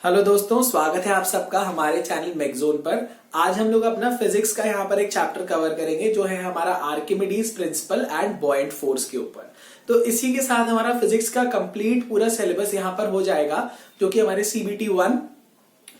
Hello दोस्तों, स्वागत है आप सबका हमारे चैनल मैगजोन पर। आज हम लोग अपना फिजिक्स का यहाँ पर एक चैप्टर कवर करेंगे जो है हमारा Archimedes principal and buoyant force के ऊपर। तो इसी के साथ हमारा फिजिक्स का कंप्लीट पूरा सिलेबस यहाँ पर हो जाएगा, जो कि हमारे सीबीटी 1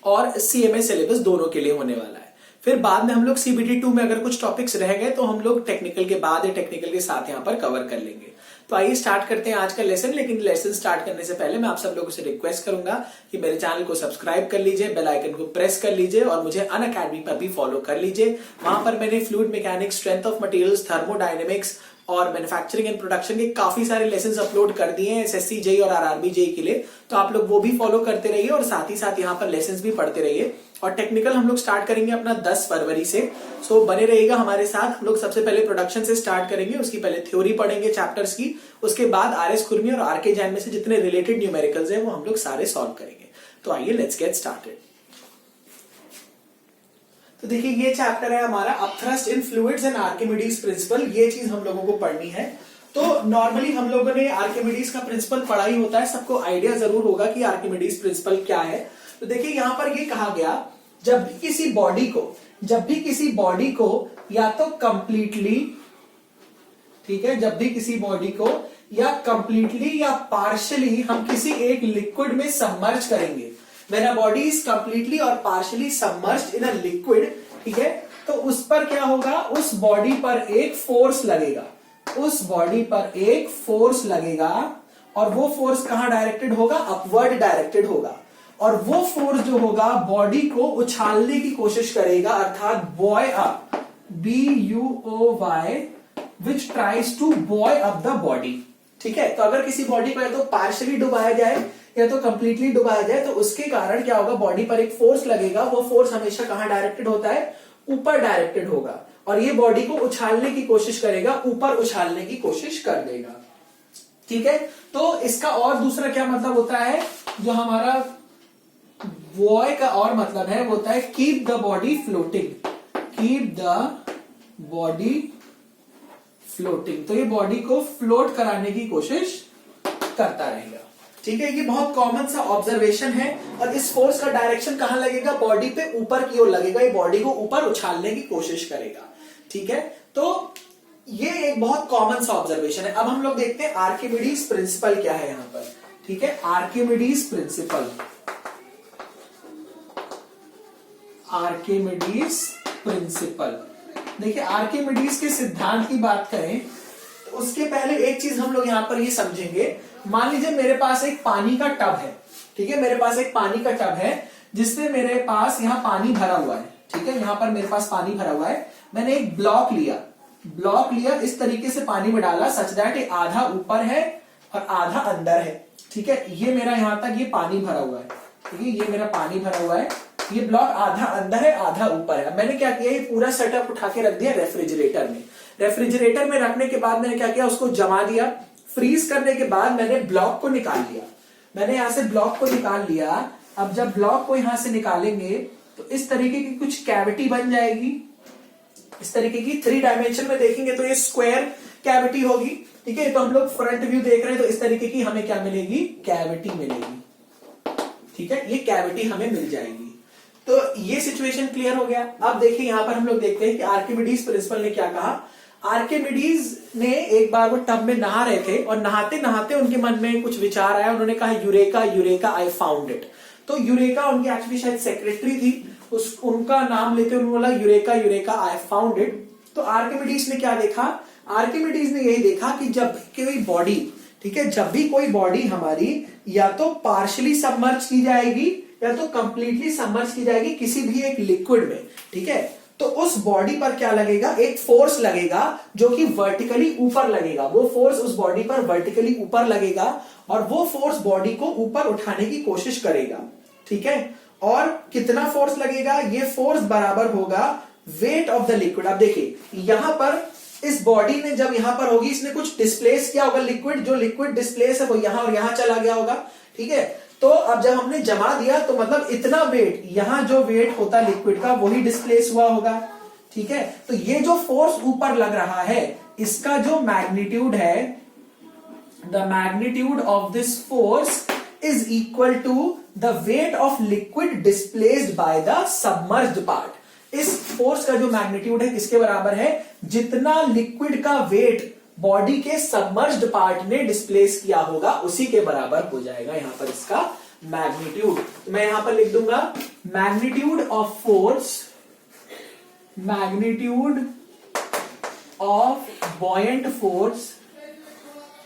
और सीएमए सिलेबस दोनों के लिए होने वाला है। फिर बाद में हम लोग सीबीटी 2 में अगर कुछ टॉपिक्स रह गए तो हम लोग टेक्निकल के बाद या टेक्निकल के साथ यहाँ पर कवर कर लेंगे। तो आइए स्टार्ट करते हैं आज का लेसन। लेकिन लेसन स्टार्ट करने से पहले मैं आप सब लोगों से रिक्वेस्ट करूंगा कि मेरे चैनल को सब्सक्राइब कर लीजिए, बेल आइकन को प्रेस कर लीजिए और मुझे अनअकैडमी पर भी फॉलो कर लीजिए। वहां पर मैंने fluid mechanics, strength of materials, thermodynamics और मैन्युफैक्चरिंग एंड प्रोडक्शन के काफी सारे लेसन्स अपलोड कर दिए हैं एसएससी जेई और आरआरबी जेई के लिए। तो आप लोग वो भी फॉलो करते रहिए और साथ ही साथ यहाँ पर लेसन्स भी पढ़ते रहिए। और टेक्निकल हम लोग स्टार्ट करेंगे अपना 10 फरवरी से। सो बने रहिएगा हमारे साथ। हम लोग सबसे पहले प्रोडक्शन से स्टार्ट करेंगे, उसकी पहले थ्योरी पढ़ेंगे चैप्टर्स की, उसके बाद आरएस खुरमी और आरके जैन में से जितने रिलेटेड न्यूमेरिकल्स हैं वो हम लोग सारे सॉल्व करेंगे। तो आइए लेट्स गेट स्टार्टेड। तो देखिए ये चैप्टर है हमारा upthrust in fluids and Archimedes principal. ये चीज हम लोगों को पढ़नी है। तो नॉर्मली हम लोगों ने आर्किमिडीज का प्रिंसिपल पढ़ा ही होता है, सबको आइडिया जरूर होगा कि आर्किमिडीज प्रिंसिपल क्या है। तो देखिए यहां पर ये कहा गया, जब भी किसी बॉडी को या तो कंप्लीटली, ठीक है, जब भी किसी बॉडी को या कंप्लीटली या पार्शियली हम किसी एक लिक्विड में सबमर्ज करेंगे, when a body is completely और partially submerged in a liquid, ठीक है, तो उस पर क्या होगा, उस बॉडी पर एक फोर्स लगेगा, और वो फोर्स कहां डायरेक्टेड होगा, अपवर्ड डायरेक्टेड होगा। और वो फोर्स जो होगा बॉडी को उछालने की कोशिश करेगा, अर्थात buoy up, BUOY, which tries to buoy up the body. ठीक है, तो अगर किसी बॉडी को या तो पार्शियली डुबाया जाए या तो कंप्लीटली डुबाया जाए, तो उसके कारण क्या होगा, बॉडी पर एक फोर्स लगेगा। वो फोर्स हमेशा कहां डायरेक्टेड होता है, ऊपर डायरेक्टेड होगा, और ये बॉडी को उछालने की कोशिश करेगा, ऊपर उछालने की कोशिश कर देगा। ठीक है, तो इसका और दूसरा क्या मतलब होता है, जो हमारा बॉय का और मतलब है वो होता है कीप द बॉडी फ्लोटिंग। तो ये बॉडी को फ्लोट कराने की कोशिश करता रहेगा। ठीक है, ये बहुत कॉमन सा ऑब्जर्वेशन है। और इस फोर्स का डायरेक्शन कहां लगेगा, बॉडी पे ऊपर की ओर लगेगा, ये बॉडी को ऊपर उछालने की कोशिश करेगा। ठीक है, तो ये एक बहुत कॉमन सा ऑब्जर्वेशन है। अब हम लोग देखते हैं आर्किमिडीज प्रिंसिपल क्या है यहां पर। ठीक है, आर्किमिडीज प्रिंसिपल। देखिए आर्किमिडीज के सिद्धांत की बात करें तो उसके पहले एक चीज हम लोग यहां पर ये समझेंगे। मान लीजिए मेरे पास एक पानी का टब है, ठीक है, मेरे पास एक पानी का टब है जिसमें मेरे पास यहाँ पानी भरा हुआ है। ठीक है, यहां पर मेरे पास पानी भरा हुआ है। मैंने एक ब्लॉक लिया, इस तरीके से पानी में डाला सच दैट आधा ऊपर है और आधा अंदर है। ठीक है, ये मेरा यहां तक ये पानी भरा हुआ है। ठीक है, ये मेरा पानी भरा हुआ है, ये ब्लॉक आधा अंदर है आधा ऊपर है। मैंने क्या किया, ये पूरा सेटअप उठा के रख दिया रेफ्रिजरेटर में रखने के बाद मैंने क्या किया, उसको जमा दिया। फ्रीज करने के बाद मैंने ब्लॉक को निकाल लिया। मैंने यहां से ब्लॉक को निकाल लिया। अब जब ब्लॉक को यहां से निकालेंगे तो इस तरीके की कुछ कैविटी बन जाएगी। इस तरीके की 3 डायमेंशन में देखेंगे तो ये स्क्वायर कैविटी होगी। ठीक है, तो हम लोग फ्रंट व्यू देख रहे हैं तो इस तरीके की हमें क्या मिलेगी, कैविटी मिलेगी। ठीक है, ये कैविटी हमें मिल जाएगी। तो ये सिचुएशन क्लियर हो गया। अब देखिए यहां पर हम लोग देखते हैं कि आर्किमिडीज प्रिंसिपल ने क्या कहा। आर्किमिडीज ने एक बार वो टब में नहा रहे थे और नहाते नहाते उनके मन में कुछ विचार आया। उन्होंने कहा यूरेका आई फाउंड इट। तो यूरेका उनकी एक्चुअली शायद सेक्रेटरी थी, उनका नाम लेते उन्होंने बोला यूरेका आई फाउंड इट। तो आर्किमिडीज ने क्या देखा, आर्किमिडीज ने यही देखा कि जब कोई बॉडी, ठीक है, जब भी कोई बॉडी हमारी या तो पार्शियली सबमर्ज की जाएगी या तो कंप्लीटली सबमर्ज की जाएगी किसी भी एक लिक्विड में, ठीक है, तो उस बॉडी पर क्या लगेगा, एक फोर्स लगेगा जो कि वर्टिकली ऊपर लगेगा। वो फोर्स उस बॉडी पर वर्टिकली ऊपर लगेगा और वो फोर्स बॉडी को ऊपर उठाने की कोशिश करेगा। ठीक है, और कितना फोर्स लगेगा, ये फोर्स बराबर होगा वेट ऑफ द लिक्विड। अब देखिए यहां पर इस बॉडी ने जब यहां पर होगी, इसने कुछ डिस्प्लेस किया होगा लिक्विड, जो लिक्विड डिस्प्लेस है वो यहां और यहां चला गया होगा। ठीक है, तो अब जब हमने जमा दिया तो मतलब इतना वेट, यहां जो वेट होता लिक्विड का वही डिस्प्लेस हुआ होगा। ठीक है, तो ये जो फोर्स ऊपर लग रहा है इसका जो मैग्नीट्यूड है, the magnitude of this force is equal to the weight of liquid displaced by the submerged part. इस फोर्स का जो मैग्नीट्यूड है किसके बराबर है, जितना लिक्विड का वेट बॉडी के सबमर्ज्ड पार्ट ने डिस्प्लेस किया होगा उसी के बराबर हो जाएगा यहां पर इसका मैग्नीट्यूड। तो मैं यहां पर लिख दूंगा magnitude of force, magnitude of buoyant force,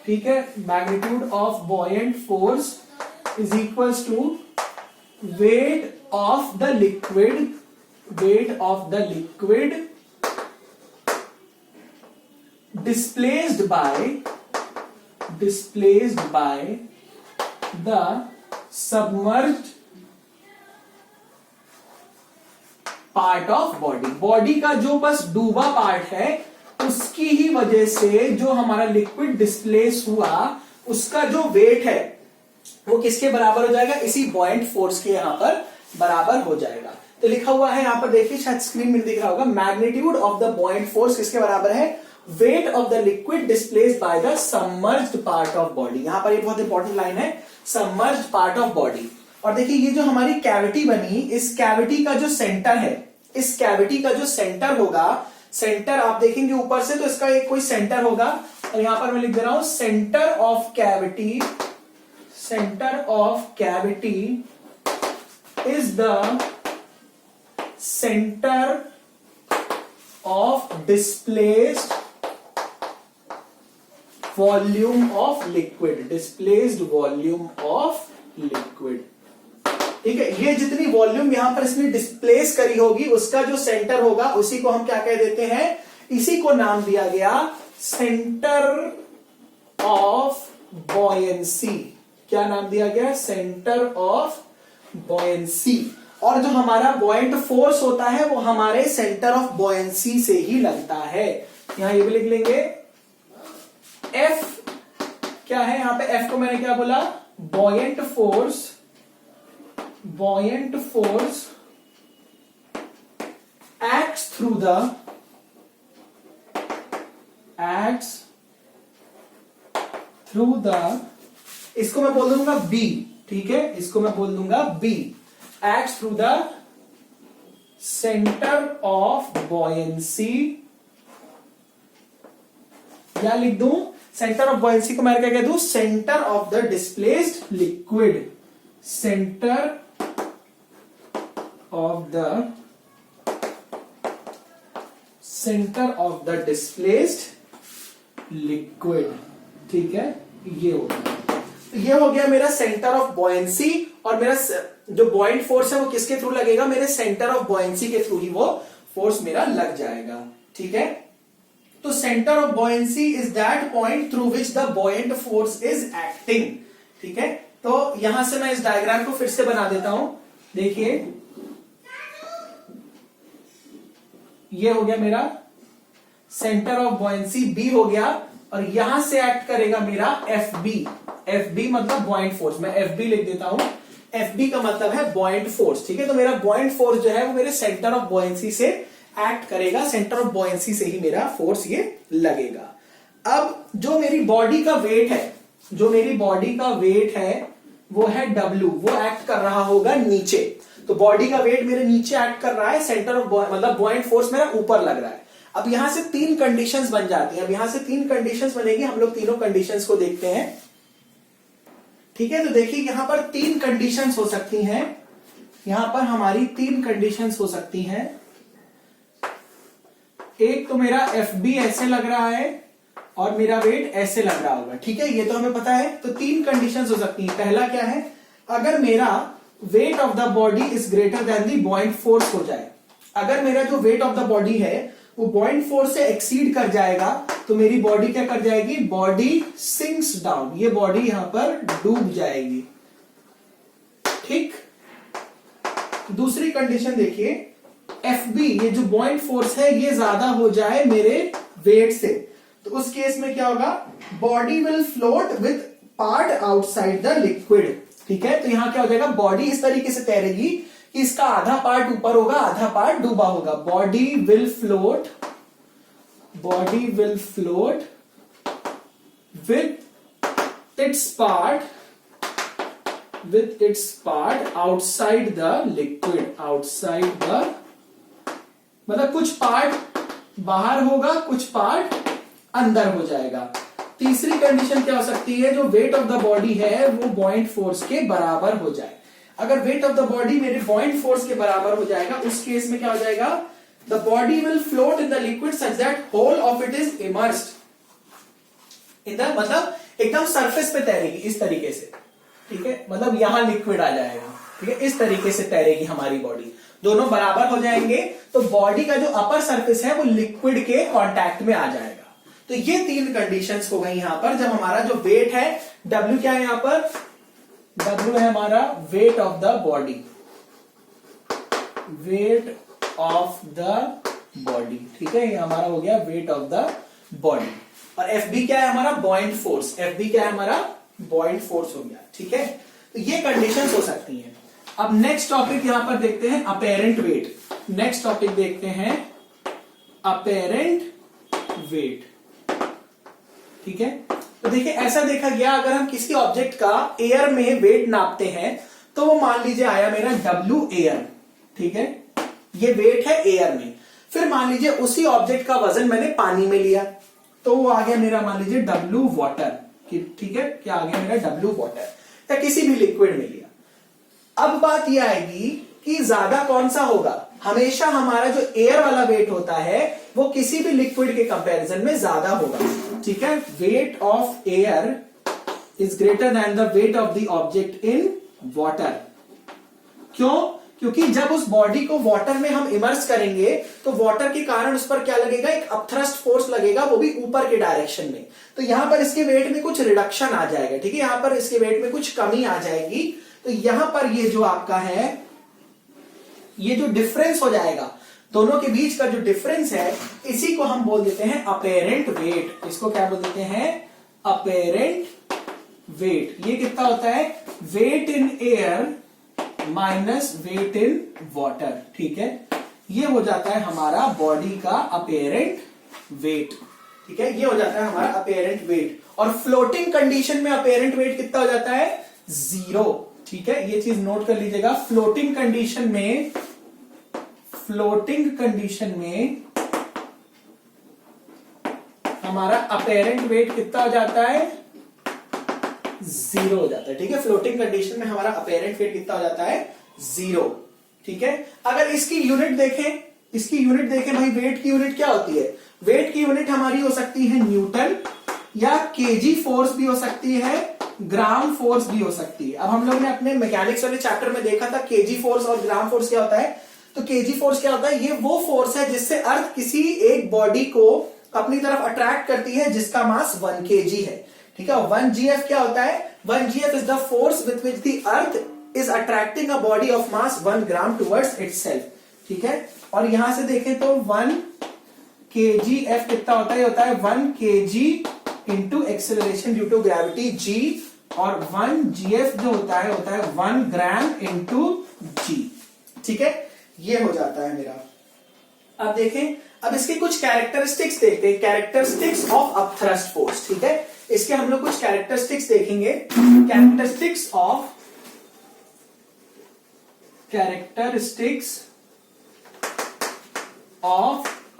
ठीक है, magnitude of buoyant force is equals to weight of the liquid, weight of the liquid displaced by the submerged part of body। Body का जो बस डूबा पार्ट है उसकी ही वजह से जो हमारा लिक्विड डिस्प्लेस हुआ उसका जो वेट है वो किसके बराबर हो जाएगा, इसी बॉयंट फोर्स के यहां पर बराबर हो जाएगा। तो लिखा हुआ है यहां पर देखिए, शायद स्क्रीन में दिख रहा होगा, magnitude of the buoyant force किसके बराबर है, wait of the liquid displaced by the submerged part of body. यहां पर ये बहुत इंपॉर्टेंट लाइन है, सबमर्ज्ड पार्ट ऑफ बॉडी। और देखिए ये जो हमारी कैविटी बनी, इस कैविटी का जो सेंटर है, इस कैविटी का जो सेंटर होगा, सेंटर आप देखेंगे ऊपर से तो इसका एक कोई सेंटर होगा, और यहां पर मैं लिख दे रहा हूं centre of cavity, centre of cavity is the centre of displaced volume of liquid, displaced volume of liquid. ठीक है, ये जितनी वॉल्यूम यहां पर इसने डिस्प्लेस करी होगी उसका जो सेंटर होगा उसी को हम क्या कह देते हैं, इसी को नाम दिया गया सेंटर ऑफ बॉयंसी। क्या नाम दिया गया, सेंटर ऑफ बॉयंसी। और जो हमारा बॉयंट फोर्स होता है वो हमारे सेंटर ऑफ बॉयंसी से ही लगता है। यहां ये भी लिख लेंगे, एफ क्या है, यहां पे एफ को मैंने क्या बोला, buoyant force, buoyant force acts through the, इसको मैं बोल दूंगा बी, ठीक है, इसको मैं बोल दूंगा B, acts through the centre of buoyancy, या लिख दूं सेंटर ऑफ बॉयंसी को मैं क्या कह दूं, centre of the displaced liquid, centre of the displaced liquid. ठीक है, ये हो गया मेरा सेंटर ऑफ बॉयंसी, और मेरा जो बॉयंट फोर्स है वो किसके थ्रू लगेगा, मेरे सेंटर ऑफ बॉयंसी के थ्रू ही वो फोर्स मेरा लग जाएगा। ठीक है, तो centre of buoyancy is that point through which the buoyant force is acting. ठीक है, तो यहां से मैं इस डायग्राम को फिर से बना देता हूं। देखिए ये हो गया मेरा सेंटर ऑफ बॉयंसी, बी हो गया, और यहां से एक्ट करेगा मेरा एफ बी। एफ बी मतलब बॉयंट फोर्स, मैं एफ बी लिख देता हूं, एफ बी का मतलब है बॉयंट फोर्स। ठीक है, तो मेरा बॉयंट फोर्स जो है वो मेरे सेंटर ऑफ बॉयंसी से एक्ट करेगा, सेंटर ऑफ बॉयंसी से ही मेरा फोर्स ये लगेगा। अब जो मेरी बॉडी का वेट है, जो मेरी बॉडी का वेट है वो है W, वो एक्ट कर रहा होगा नीचे। तो बॉडी का वेट मेरे नीचे एक्ट कर रहा है, सेंटर ऑफ मतलब बॉयंट फोर्स मेरा ऊपर लग रहा है। अब यहां से तीन कंडीशंस बन जाती हैं। अब यहां से तीन कंडीशंस बनेगी, हम लोग तीनों कंडीशंस को देखते हैं। ठीक है, तो देखिए यहां पर तीन कंडीशंस हो सकती हैं, यहां पर हमारी तीन कंडीशंस हो सकती हैं। एक तो मेरा एफ बी ऐसे लग रहा है और मेरा वेट ऐसे लग रहा होगा। ठीक है, ये तो हमें पता है। तो तीन कंडीशंस हो सकती हैं। पहला क्या है, अगर मेरा wait of the body is greater than the buoyant force हो जाए, अगर मेरा जो वेट ऑफ द बॉडी है वो बॉयंट फोर्स से एक्सीड कर जाएगा तो मेरी बॉडी क्या कर जाएगी, बॉडी सिंक्स डाउन, ये बॉडी यहां पर डूब जाएगी। ठीक, दूसरी कंडीशन देखिए, एफ बी ये जो बॉयंट फोर्स है ये ज्यादा हो जाए मेरे वेट से, तो उस केस में क्या होगा, body will float with part outside the liquid. ठीक है, तो यहां क्या हो जाएगा, बॉडी इस तरीके से तैरेगी कि इसका आधा पार्ट ऊपर होगा, आधा पार्ट डूबा होगा। Body will float with its part with its part outside the liquid, outside the, मतलब कुछ पार्ट बाहर होगा, कुछ पार्ट अंदर हो जाएगा। तीसरी कंडीशन क्या हो सकती है, जो वेट ऑफ द बॉडी है वो बॉइंट फोर्स के बराबर हो जाए। अगर वेट ऑफ द बॉडी मेरे बॉइंट फोर्स के बराबर हो जाएगा, उस केस में क्या हो जाएगा, the body will float in the liquid such that whole of it is immersed in the, मतलब एकदम सरफेस पे तैरेगी इस तरीके से, ठीक है, मतलब यहां लिक्विड आ जाएगा, ठीक है, इस तरीके से तैरेगी हमारी बॉडी, दोनों बराबर हो जाएंगे तो बॉडी का जो अपर सरफेस है वो लिक्विड के कांटेक्ट में आ जाएगा। तो ये 3 कंडीशंस हो गई यहां पर, जब हमारा जो वेट है, W क्या है यहां पर, W है हमारा wait of the body, wait of the body, ठीक है, ये हमारा हो गया वेट ऑफ द बॉडी। और FB क्या है हमारा, बॉइंट फोर्स, FB क्या है हमारा, बॉइंट फोर्स हो गया, ठीक है। तो ये कंडीशंस हो सकती हैं। अब नेक्स्ट टॉपिक यहां पर देखते हैं अपेरेंट वेट, नेक्स्ट टॉपिक देखते हैं अपेरेंट वेट, ठीक है। तो देखिए ऐसा देखा गया, अगर हम किसी ऑब्जेक्ट का एयर में वेट नापते हैं तो वो मान लीजिए आया मेरा W एयर, ठीक है, ये वेट है एयर में। फिर मान लीजिए उसी ऑब्जेक्ट का वजन मैंने पानी में लिया तो वो आ गया मेरा मान लीजिए W वाटर, ठीक है, क्या आ गया मेरा W वाटर, या किसी भी लिक्विड में लिया। अब बात यह आएगी कि ज्यादा कौन सा होगा, हमेशा हमारा जो एयर वाला वेट होता है वो किसी भी लिक्विड के कंपैरिजन में ज्यादा होगा, ठीक है। Weight of air is greater than the weight of the object in water. क्यों, क्योंकि जब उस बॉडी को वाटर में हम इमर्स करेंगे तो वाटर के कारण उस पर क्या लगेगा, एक अपथ्रस्ट फोर्स लगेगा, वो भी ऊपर के डायरेक्शन में। तो यहां पर इसके वेट में कुछ रिडक्शन आ जाएगा, ठीक है, यहां पर इसके वेट में कुछ कमी आ जाएगी। तो यहां पर ये जो आपका है, ये जो डिफरेंस हो जाएगा दोनों के बीच का जो डिफरेंस है, इसी को हम बोल देते हैं अपेरेंट वेट। इसको क्या बोल देते हैं, अपेरेंट वेट। ये कितना होता है, weight in air minus weight in water, ठीक है। ये हो जाता है हमारा बॉडी का अपेरेंट वेट, ठीक है, ये हो जाता है हमारा अपेरेंट वेट। और फ्लोटिंग कंडीशन में अपेरेंट वेट कितना हो जाता है, 0, ठीक है, ये चीज नोट कर लीजिएगा। फ्लोटिंग कंडीशन में, फ्लोटिंग कंडीशन में हमारा अपेरेंट वेट कितना हो जाता है, 0 हो जाता है, ठीक है। फ्लोटिंग कंडीशन में हमारा अपेरेंट वेट कितना हो जाता है, 0, ठीक है। अगर इसकी यूनिट देखें, इसकी यूनिट देखें भाई, वेट की यूनिट क्या होती है, वेट की यूनिट हमारी हो सकती है न्यूटन, या केजी फोर्स भी हो सकती है, ग्राम फोर्स भी हो सकती है। अब हम लोग ने अपने मैकेनिक्स वाले चैप्टर में देखा था केजी फोर्स और ग्राम फोर्स क्या होता है। तो केजी फोर्स क्या होता है, ये वो फोर्स है जिससे अर्थ किसी एक बॉडी को अपनी तरफ अट्रैक्ट करती है जिसका मास 1 kg है, ठीक है। 1 gf क्या होता है, 1 gf is the force with which the earth is attracting a body of mass 1 gram towards itself, ठीक है। और यहां से देखें तो 1 kgf कितना होता है, होता है 1 kg into acceleration due to gravity g, और 1 gf जो होता है 1 ग्राम इंटू g, ठीक है, ये हो जाता है मेरा। अब देखें, अब इसके कुछ कैरेक्टरिस्टिक्स देखते हैं, कैरेक्टरिस्टिक्स ऑफ अपथ्रस्ट फोर्स, ठीक है। इसके हम लोग कुछ कैरेक्टरिस्टिक्स देखेंगे, characteristics of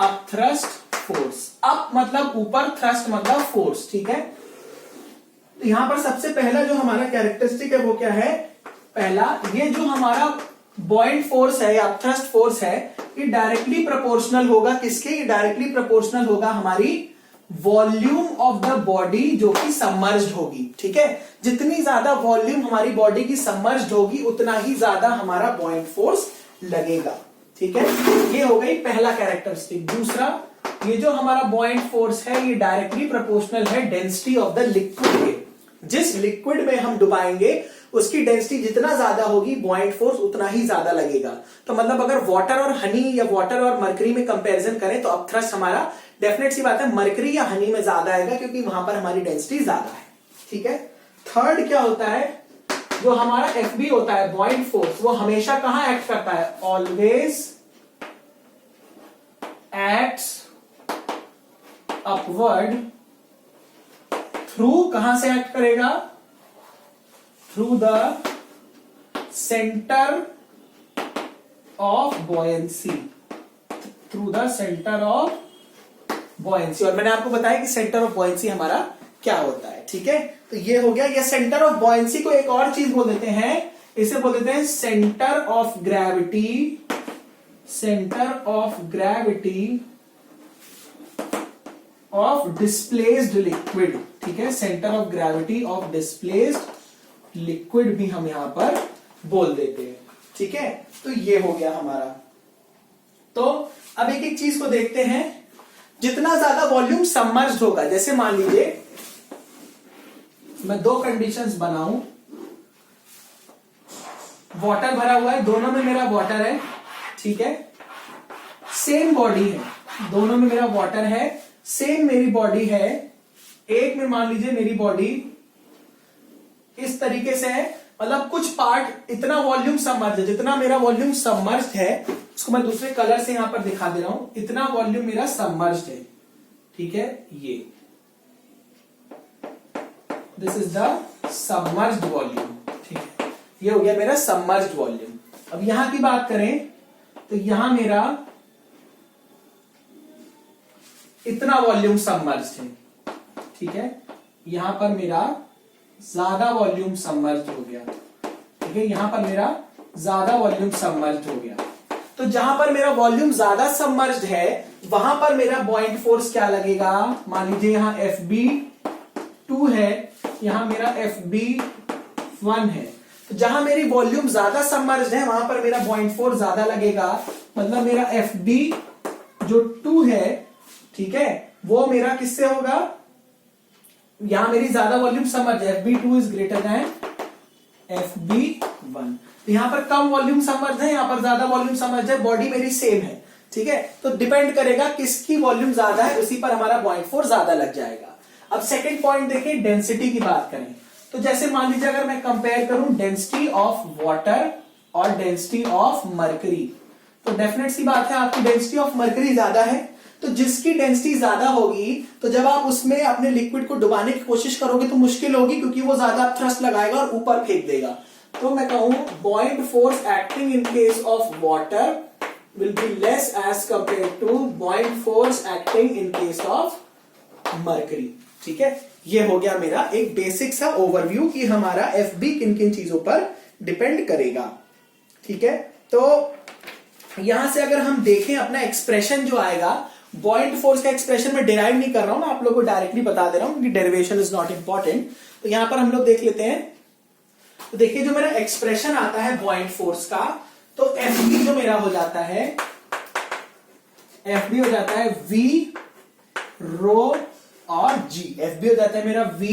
upthrust force. Up मतलब ऊपर, थ्रस्ट मतलब फोर्स, ठीक है। तो यहां पर सबसे पहला जो हमारा कैरेक्टरिस्टिक है वो क्या है, पहला, ये जो हमारा बॉइंट फोर्स है या अपथ्रस्ट फोर्स है, ये डायरेक्टली प्रोपोर्शनल होगा किसके, ये डायरेक्टली प्रोपोर्शनल होगा हमारी वॉल्यूम ऑफ द बॉडी जो कि सबमर्ज्ड होगी, ठीक है। जितनी ज्यादा वॉल्यूम हमारी बॉडी की सबमर्ज्ड होगी उतना ही ज्यादा हमारा बॉइंट फोर्स लगेगा, ठीक है। ये हो गई पहला कैरेक्टरिस्टिक। दूसरा, ये जो हमारा बॉइंट फोर्स है ये डायरेक्टली प्रोपोर्शनल है डेंसिटी ऑफ द लिक्विड के। जिस लिक्विड में हम डुबाएंगे उसकी डेंसिटी जितना ज्यादा होगी बॉइंट फोर्स उतना ही ज्यादा लगेगा। तो मतलब अगर वाटर और हनी या वाटर और मरकरी में कंपैरिजन करें तो अपथ्रस्ट हमारा डेफिनेट सी बात है मरकरी या हनी में ज्यादा आएगा क्योंकि वहां पर हमारी डेंसिटी ज्यादा है, ठीक है। थर्ड क्या होता है, जो हमारा FB होता है बॉइंट फोर्स, वो हमेशा कहां एक्ट करता है, ऑलवेज एक्ट्स अपवर्ड थ्रू, कहां से एक्ट करेगा, through the centre of buoyancy, through the centre of buoyancy. और मैंने आपको बताया कि सेंटर ऑफ बॉयंसी हमारा क्या होता है, ठीक है। तो ये हो गया। ये सेंटर ऑफ बॉयंसी को एक और चीज बोल देते हैं, इसे बोल देते हैं centre of gravity, centre of gravity of displaced liquid, ठीक है। Centre of gravity of displaced liquid भी हम यहां पर बोल देते हैं, ठीक है। तो ये हो गया हमारा। तो अब एक एक चीज को देखते हैं। जितना ज्यादा वॉल्यूम सबमर्ज्ड होगा, जैसे मान लीजिए मैं दो कंडीशंस बनाऊं, वाटर भरा हुआ है, दोनों में मेरा वाटर है, ठीक है। सेम बॉडी है, दोनों में मेरा वाटर है, सेम मेरी बॉडी है। एक में मान लीजिए मेरी बॉडी इस तरीके से है, मतलब कुछ पार्ट इतना वॉल्यूम सबमर्ज है, जितना मेरा वॉल्यूम सबमर्ज्ड है उसको मैं दूसरे कलर से यहां पर दिखा दे रहा हूं, इतना वॉल्यूम मेरा सबमर्ज्ड है, ठीक है। ये this is the submerged volume, ठीक है। ये हो गया मेरा सबमर्ज्ड वॉल्यूम। अब यहां की बात करें तो यहां मेरा इतना वॉल्यूम सबमर्ज्ड है, ठीक है। यहां पर मेरा ज्यादा वॉल्यूम सबमर्ज्ड हो गया, ठीक है। यहां पर मेरा ज्यादा वॉल्यूम सबमर्ज्ड हो गया। तो जहां पर मेरा वॉल्यूम ज्यादा सबमर्ज्ड है वहां पर मेरा बॉइंट फोर्स क्या लगेगा। मान लीजिए यहां FB2 है, यहां मेरा FB1 है। तो जहां मेरी वॉल्यूम ज्यादा सबमर्ज्ड है वहां पर मेरा बॉइंट फोर्स ज्यादा लगेगा, मतलब मेरा FB जो 2 है, ठीक है, वो मेरा किससे होगा, यहां मेरी ज्यादा वॉल्यूम सबमर्ज है, FB2 is greater than FB1। तो यहां पर कम वॉल्यूम सबमर्ज है, यहां पर ज्यादा वॉल्यूम सबमर्ज है, बॉडी मेरी सेम है, ठीक है। तो डिपेंड करेगा किसकी वॉल्यूम ज्यादा है, उसी पर हमारा बॉइंट फोर्स ज्यादा लग जाएगा। अब सेकंड पॉइंट देखिए, डेंसिटी की बात करें तो जैसे मान लीजिए अगर मैं कंपेयर करूं डेंसिटी ऑफ वाटर और डेंसिटी ऑफ मरकरी, तो डेफिनेट सी बात है आपकी डेंसिटी ऑफ मरकरी ज्यादा है। तो जिसकी डेंसिटी ज्यादा होगी तो जब आप उसमें अपने लिक्विड को डुबाने की कोशिश करोगे तो मुश्किल होगी, क्योंकि वो ज्यादा थ्रस्ट लगाएगा और ऊपर फेंक देगा। तो मैं कहूं buoyant force acting in case of water will be less as compare to buoyant force acting in case of mercury, ठीक है। ये हो गया मेरा एक बेसिक सा ओवरव्यू कि हमारा FB किन किन चीजों पर डिपेंड करेगा, ठीक है। तो यहां से अगर हम देखें अपना एक्सप्रेशन जो आएगा, बॉइंट फोर्स का एक्सप्रेशन मैं डिराइव नहीं कर रहा हूं, मैं आप लोगों को डायरेक्टली बता दे रहा हूं क्योंकि डेरिवेशन इज नॉट इंपॉर्टेंट। तो यहां पर हम लोग देख लेते हैं। तो देखिए जो मेरा एक्सप्रेशन आता है बॉइंट फोर्स का, तो FB जो मेरा हो जाता है, FB हो जाता है V रो और G। FB हो जाता है मेरा V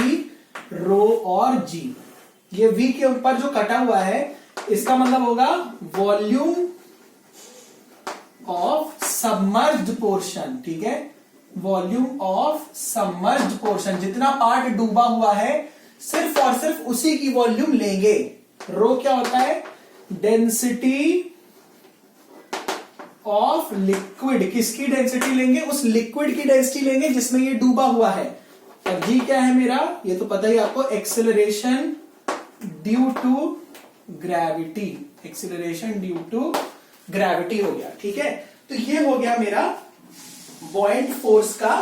रो और G। ये V के ऊपर जो कटा हुआ है इसका मतलब होगा वॉल्यूम ऑफ सबमर्ज्ड पोर्शन, ठीक है। वॉल्यूम ऑफ सबमर्ज्ड पोर्शन, जितना पार्ट डूबा हुआ है सिर्फ और सिर्फ उसी की वॉल्यूम लेंगे। रो क्या होता है, डेंसिटी ऑफ लिक्विड, किसकी डेंसिटी लेंगे, उस लिक्विड की डेंसिटी लेंगे जिसमें ये डूबा हुआ है। और जी क्या है मेरा, ये तो पता ही आपको, acceleration due to gravity, acceleration due to gravity हो गया, ठीक है। तो ये हो गया मेरा बॉइंट फोर्स का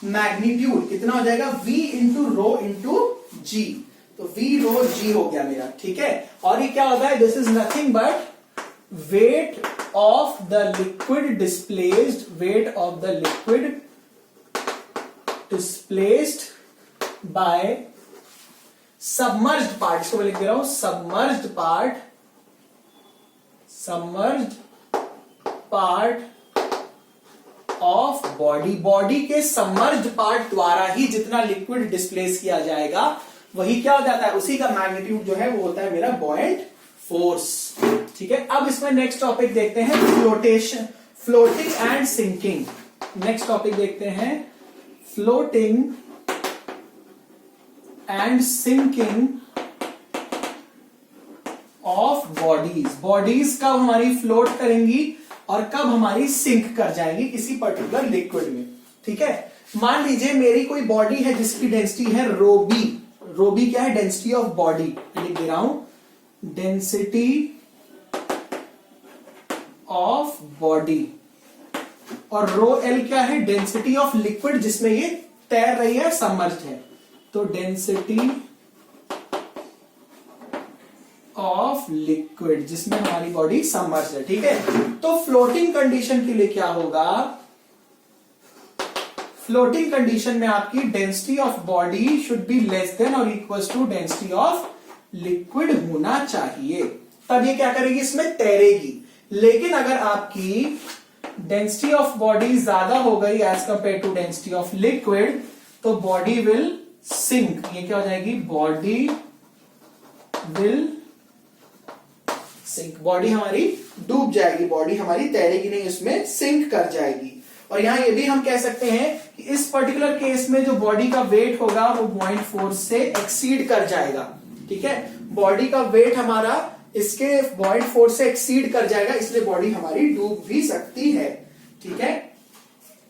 मैग्नीट्यूड, कितना हो जाएगा V into rho into G। तो V रो G हो गया मेरा, ठीक है। और ये क्या होता है, this is nothing but wait of the liquid displaced, wait of the liquid displaced bye submerged part. इसको मैं लिख दे रहा हूं, submerged part, submerged part of body. Body के सबमर्ज्ड पार्ट द्वारा ही जितना लिक्विड डिस्प्लेस किया जाएगा वही क्या हो जाता है, उसी का मैग्नीट्यूड जो है वो होता है मेरा बॉइंट फोर्स, ठीक है। अब इसमें नेक्स्ट टॉपिक देखते हैं flotation, floating and sinking. Next topic देखते हैं floating and sinking of bodies. Bodies कब हमारी फ्लोट करेंगी और कब हमारी सिंक कर जाएंगी किसी पर्टिकुलर लिक्विड में, ठीक है। मान लीजिए मेरी कोई बॉडी है जिसकी डेंसिटी है रो बी। रो बी क्या है, डेंसिटी ऑफ बॉडी, लिख दे रहा हूं डेंसिटी ऑफ बॉडी, और रो एल क्या है, डेंसिटी ऑफ लिक्विड जिसमें ये तैर रही है, सबमर्ज्ड है। तो डेंसिटी ऑफ लिक्विड जिसमें हमारी बॉडी सबमर्ज्ड है, ठीक है। तो फ्लोटिंग कंडीशन के लिए क्या होगा, फ्लोटिंग कंडीशन में आपकी density of body should be less than और equal to density of liquid होना चाहिए, तब ये क्या करेगी, इसमें तैरेगी। लेकिन अगर आपकी डेंसिटी ऑफ बॉडी ज्यादा हो गई as compare to density of liquid, तो बॉडी विल सिंक। ये क्या हो जाएगी, बॉडी विल सिंक, बॉडी हमारी डूब जाएगी, बॉडी हमारी तैरेगी नहीं, उसमें सिंक कर जाएगी। और यहां ये भी हम कह सकते हैं कि इस पर्टिकुलर केस में जो बॉडी का वेट होगा वो 0.4 से एक्सीड कर जाएगा, ठीक है। बॉडी का वेट हमारा इसके 0.4 से एक्सीड कर जाएगा, इसलिए बॉडी हमारी डूब भी सकती है, ठीक है।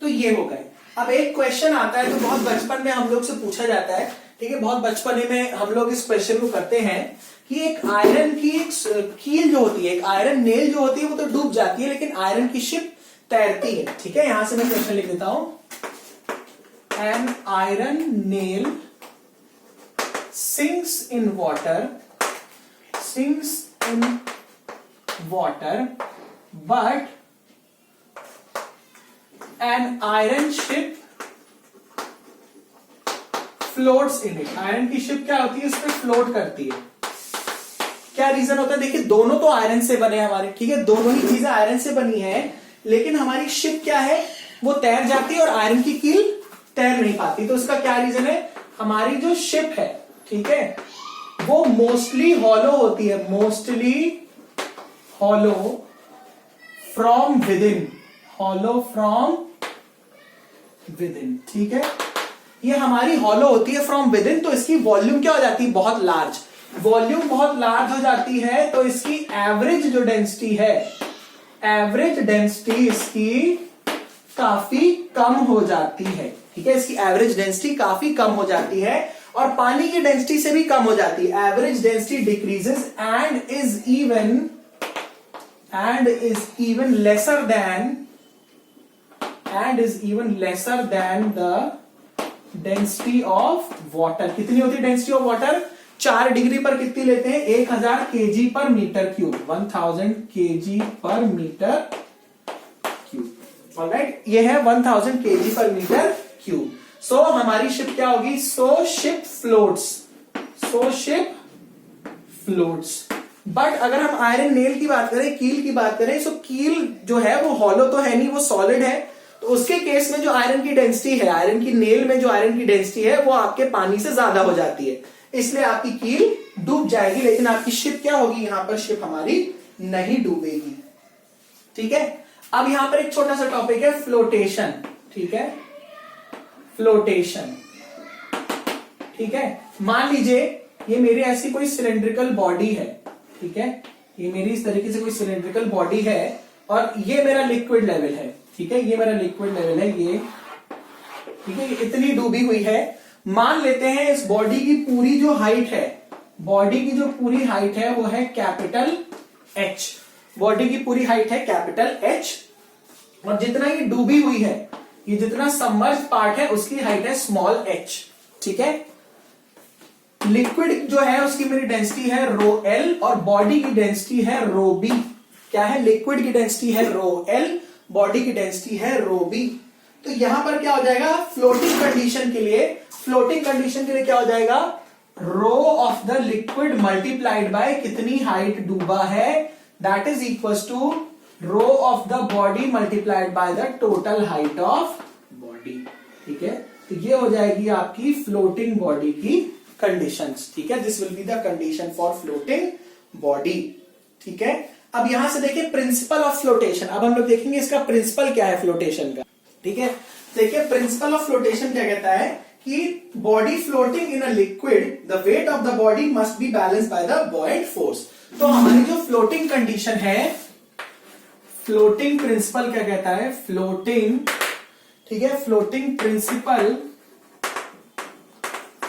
तो ये हो गए। अब एक क्वेश्चन आता है, तो बहुत बचपन में हम लोग से पूछा जाता है, ठीक है, बहुत बचपन में हम लोग इस क्वेश्चन को करते हैं कि एक आयरन की एक कील जो होती है, एक आयरन नेल जो होती है, वो तो डूब जाती है, लेकिन आयरन की शिप तैरती है, ठीक है। यहां से मैं क्वेश्चन लिख देता हूं, an iron nail sinks in water but an iron ship floats in it। Iron की शिप क्या होती है, इस पे फ्लोट करती है। क्या रीजन होता है, देखिए दोनों तो आयरन से बने हैं हमारे, ठीक है, दोनों ही चीजें आयरन से बनी है, लेकिन हमारी शिप क्या है, वो तैर जाती है और आयरन की कील तैर नहीं पाती। तो इसका क्या रीजन है, हमारी जो शिप है, ठीक है, वो मोस्टली हॉलो होती है, mostly hollow from within, hollow from within, ठीक है। ये हमारी हॉलो होती है फ्रॉम विदिन, तो इसकी वॉल्यूम क्या हो जाती है, बहुत लार्ज, वॉल्यूम बहुत लार्ज हो जाती है, तो इसकी एवरेज जो डेंसिटी है, एवरेज डेंसिटी इसकी काफी कम हो जाती है, ठीक है, इसकी एवरेज डेंसिटी काफी कम हो जाती है और पानी की डेंसिटी से भी कम हो जाती है। Average density decreases and is even lesser than the density of water. कितनी होती है डेंसिटी ऑफ वाटर, 4 डिग्री पर कितनी लेते हैं, 1000 kg पर मीटर क्यूब, 1000 kg पर मीटर क्यूब। ऑलराइट, ये है 1000 kg पर मीटर क्यूब। सो हमारी शिप क्या होगी, सो शिप फ्लोट्स। बट अगर हम आयरन नेल की बात करें, कील की बात करें, सो कील जो है वो हॉलो तो है नहीं, वो सॉलिड है। तो उसके केस में जो आयरन की डेंसिटी है, आयरन की नेल में जो आयरन की डेंसिटी है, वो आपके पानी से ज्यादा हो जाती है, इसलिए आपकी कील डूब जाएगी, लेकिन आपकी शिप क्या होगी, यहां पर शिप हमारी नहीं डूबेगी, ठीक है। अब यहां पर एक छोटा सा टॉपिक है, फ्लोटेशन, ठीक है, फ्लोटेशन, ठीक है। मान लीजिए ये मेरी ऐसी कोई सिलेंड्रिकल बॉडी है, ठीक है, ये मेरी इस तरीके से कोई सिलेंड्रिकल बॉडी है और ये मेरा लिक्विड लेवल है, ठीक है, ये मेरा लिक्विड लेवल है, ये, ठीक है, ये इतनी डूबी हुई है। मान लेते हैं इस बॉडी की पूरी जो हाइट है, बॉडी की जो पूरी हाइट है वो है कैपिटल H, बॉडी की पूरी हाइट है कैपिटल H, और जितना ये डूबी हुई है, ये जितना सबमर्ज पार्ट है उसकी हाइट है स्मॉल h, ठीक है। लिक्विड जो है उसकी मेरी डेंसिटी है रो एल और बॉडी की डेंसिटी है रो बी। क्या है, लिक्विड की डेंसिटी है रो एल, बॉडी की डेंसिटी है रो बी। तो यहां पर क्या हो जाएगा, फ्लोटिंग कंडीशन के लिए क्या हो जाएगा, rho of the liquid multiplied by कितनी हाइट डूबा है, that is equal to rho of the body multiplied by the total height of body, ठीक है। तो ये हो जाएगी आपकी फ्लोटिंग बॉडी की कंडीशंस, ठीक है। This will be the condition for floating body, ठीक है। अब यहां से देखिए प्रिंसिपल ऑफ फ्लोटेशन, अब हम लोग देखेंगे इसका प्रिंसिपल क्या है फ्लोटेशन का, ठीक है। देखिए प्रिंसिपल ऑफ फ्लोटेशन क्या कहता है कि body floating in a liquid, the weight of the body must be balanced by the buoyant force. तो हमारी जो फ्लोटिंग कंडीशन है, फ्लोटिंग प्रिंसिपल क्या कहता है, फ्लोटिंग, ठीक है, फ्लोटिंग प्रिंसिपल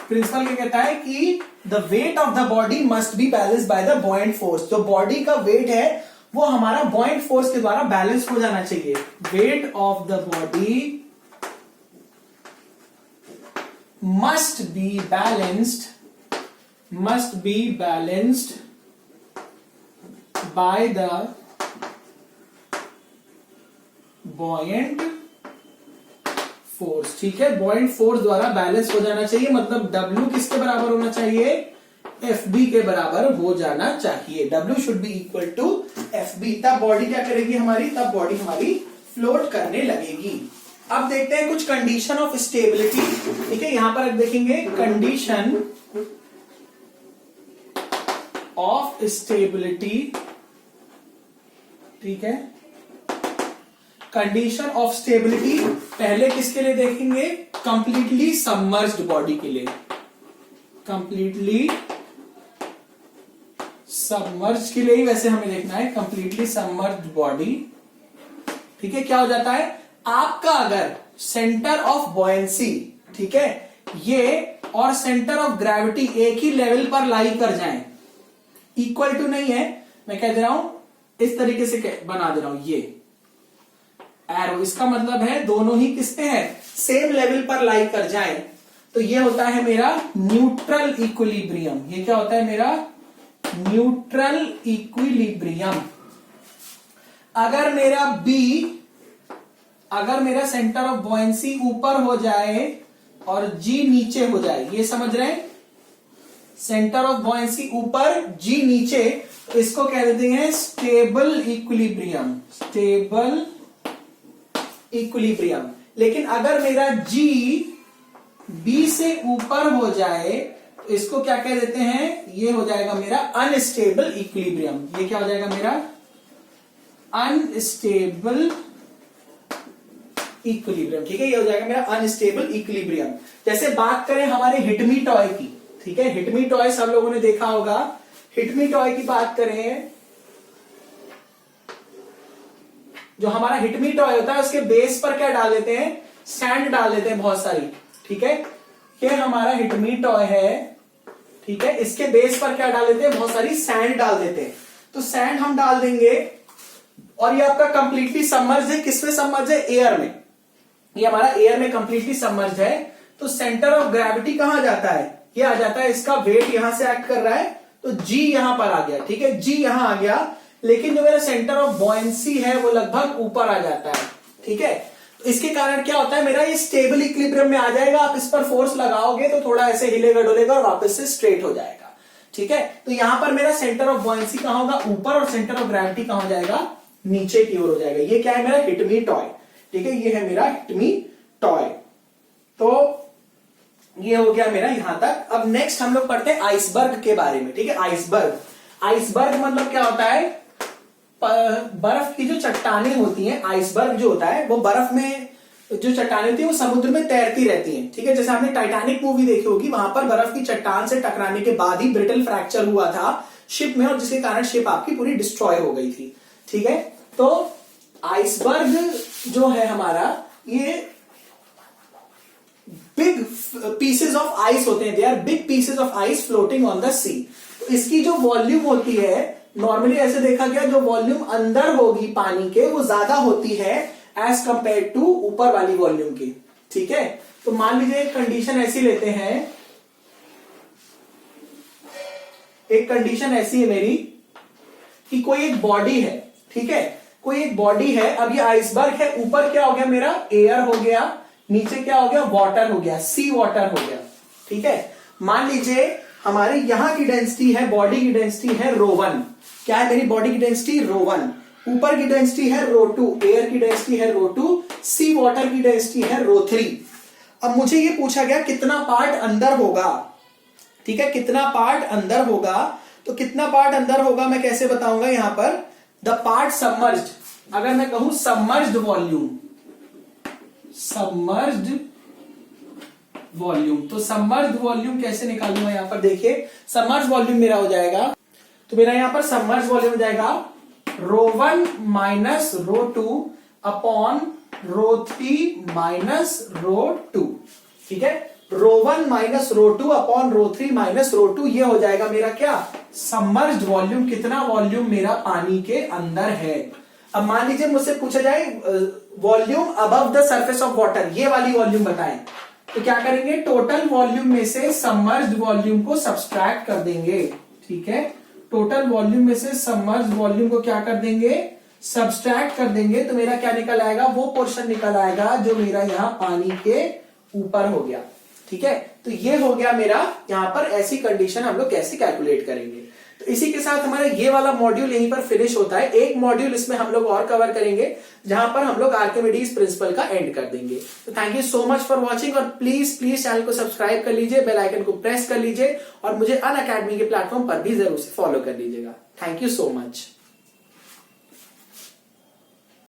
क्या कहता है कि the weight of the body must be balance by the buoyant force. जो बॉडी का वेट है वो हमारा बॉयंट फोर्स के द्वारा बैलेंस हो जाना चाहिए। Wait of the body must be balanced by the buoyant force. ठीक है, बॉयंट फोर्स द्वारा बैलेंस हो जाना चाहिए, मतलब W किसके बराबर होना चाहिए, FB के बराबर हो जाना चाहिए। W should be equal to FB। तब बॉडी क्या करेगी हमारी, तब बॉडी हमारी फ्लोट करने लगेगी। अब देखते हैं कुछ कंडीशन ऑफ स्टेबिलिटी। ठीक है, यहां पर देखेंगे कंडीशन ऑफ स्टेबिलिटी। ठीक है, कंडीशन ऑफ स्टेबिलिटी पहले किसके लिए देखेंगे, कंप्लीटली सबमर्ज्ड बॉडी के लिए। कंप्लीटली सबमर्ज के लिए ही वैसे हमें देखना है, कंप्लीटली सबमर्ज्ड बॉडी। ठीक है, क्या हो जाता है, आपका अगर सेंटर ऑफ बॉयंसी, ठीक है, ये और सेंटर ऑफ ग्रेविटी एक ही लेवल पर लाई कर जाएं, इक्वल टू नहीं है, मैं कह दे रहा हूं इस तरीके से बना दे रहा हूं, ये एरो, इसका मतलब है दोनों ही किसपे है, सेम लेवल पर लाई कर जाए, तो ये होता है मेरा न्यूट्रल इक्विलिब्रियम। ये क्या होता है मेरा न्यूट्रल इक्विलिब्रियम। अगर मेरा सेंटर ऑफ बॉयंसी ऊपर हो जाए और G नीचे हो जाए, ये समझ रहे हैं, सेंटर ऑफ बॉयंसी ऊपर G नीचे, तो इसको कह देते हैं स्टेबल इक्विलिब्रियम। Stable equilibrium. लेकिन अगर मेरा G B से ऊपर हो जाए तो इसको क्या कह देते हैं, ये हो जाएगा मेरा अनस्टेबल इक्विलिब्रियम। ये क्या हो जाएगा मेरा अनस्टेबल इक्विलिब्रियम। ठीक है, ये हो जाएगा मेरा अनस्टेबल इक्विलिब्रियम। जैसे बात करें हमारे हिटमी टॉय की, ठीक है, हिटमी टॉय सब लोगों ने देखा होगा। हिटमी टॉय की बात करें, जो हमारा हिटमी टॉय होता है उसके बेस पर क्या डाल देते हैं, सैंड डाल देते हैं बहुत सारी। ठीक है, ये हमारा हिटमी टॉय है, ठीक है, इसके बेस पर क्या डाल देते हैं, बहुत सारी सैंड डाल देते हैं। तो सैंड हम डाल देंगे और ये आपका कंप्लीटली सबमर्ज है, किसमें सबमर्ज है, एयर में। ये हमारा एयर में कंप्लीटली सबमर्ज है। तो सेंटर ऑफ ग्रेविटी कहां जाता है, ये आ जाता है, इसका वेट यहां से एक्ट कर रहा है, तो G यहां पर आ गया। ठीक है, G यहां आ गया, लेकिन जो मेरा सेंटर ऑफ बॉयंसी है वो लगभग ऊपर आ जाता है। ठीक है, तो इसके कारण क्या होता है, मेरा ये स्टेबल इक्विलिब्रियम में आ जाएगा। आप इस पर फोर्स लगाओगे तो थोड़ा ऐसे हिलेगा डुलेगा और वापस से स्ट्रेट हो जाएगा। ठीक है, तो यहां पर मेरा सेंटर ऑफ बॉयंसी कहां होगा, ऊपर, और सेंटर ऑफ ग्रेविटी कहां हो जाएगा, नीचे की ओर हो जाएगा। ये क्या है मेरा हिटमी टॉय। ठीक है, ये है मेरा हिटमी टॉय। तो ये हो गया मेरा यहां तक। अब नेक्स्ट हम लोग पढ़ते हैं आइसबर्ग के बारे में। ठीक है, आइसबर्ग मतलब क्या होता है, बर्फ की जो चट्टानें होती हैं, आइसबर्ग जो होता है वो बर्फ में जो चट्टानें होती है वो समुद्र में तैरती रहती हैं। ठीक है, जैसे आपने टाइटैनिक मूवी देखी होगी, वहां पर बर्फ की चट्टान से टकराने के बाद ही ब्रिटल फ्रैक्चर हुआ था शिप में, और जिसके कारण शिप आपकी पूरी डिस्ट्रॉय हो गई थी। ठीक है, तो आइसबर्ग जो है हमारा, ये बिग पीसेस ऑफ आइस होते हैं, they are big pieces of ice floating on the sea. तो इसकी जो वॉल्यूम होती है, नॉर्मली ऐसे देखा गया, जो वॉल्यूम अंदर होगी पानी के वो ज्यादा होती है एज कंपेयर टू ऊपर वाली वॉल्यूम की। ठीक है, तो मान लीजिए एक कंडीशन ऐसी लेते हैं, एक कंडीशन ऐसी है मेरी कि कोई एक बॉडी है। ठीक है, कोई एक बॉडी है, अब ये आइसबर्ग है, ऊपर क्या हो गया मेरा, एयर हो गया, नीचे क्या हो गया, वाटर हो गया, सी वाटर हो गया। ठीक है, मान लीजिए हमारे यहां की डेंसिटी है, बॉडी की डेंसिटी है ρ1। क्या है मेरी बॉडी की डेंसिटी, ρ1। ऊपर की डेंसिटी है ρ2, एयर की डेंसिटी है ρ2, सी वाटर की डेंसिटी है ρ3। अब मुझे ये पूछा गया कितना पार्ट अंदर होगा। ठीक है, कितना पार्ट अंदर होगा, तो कितना पार्ट अंदर होगा मैं कैसे बताऊंगा, यहां पर द पार्ट सबमर्ज्ड, अगर मैं कहूं सबमर्ज्ड वॉल्यूम, सबमर्ज्ड वॉल्यूम, तो सबमर्ज्ड वॉल्यूम कैसे निकालूंगा, यहां पर देखिए सबमर्ज्ड वॉल्यूम मेरा हो जाएगा, तो मेरा यहां पर सबमर्ज्ड वॉल्यूम हो जाएगा ρ1 माइनस ρ2 अपॉन ρ3 माइनस ρ2। ठीक है, ρ1 माइनस ρ2 अपॉन ρ3 माइनस ρ2, ये हो जाएगा मेरा क्या, सबमर्ज्ड वॉल्यूम। कितना वॉल्यूम मेरा पानी के अंदर है। अब मान लीजिए मुझसे पूछा जाए volume above the surface of water, ये वाली वॉल्यूम बताएं, तो क्या करेंगे, टोटल वॉल्यूम में से सबमर्ज्ड वॉल्यूम को सब्सट्रैक्ट कर देंगे। ठीक है, टोटल वॉल्यूम में से सबमर्ज्ड वॉल्यूम को क्या कर देंगे, सब्सट्रैक्ट कर देंगे, तो मेरा क्या निकल आएगा, वो पोर्शन निकल आएगा जो मेरा यहाँ पानी के ऊपर हो गया। ठीक है, तो ये हो गया मेरा यहां पर ऐसी कंडीशन हम लोग कैसे कैलकुलेट करेंगे। तो इसी के साथ हमारा ये वाला मॉड्यूल यहीं पर फिनिश होता है। एक मॉड्यूल इसमें हम लोग और कवर करेंगे जहां पर हम लोग आर्किमिडीज प्रिंसिपल का एंड कर देंगे। तो thank you so much for watching, और प्लीज चैनल को सब्सक्राइब कर लीजिए, बेल आइकन को प्रेस कर लीजिए, और मुझे अनअकैडमी के प्लेटफॉर्म पर भी जरूर से फॉलो कर लीजिएगा। Thank you so much.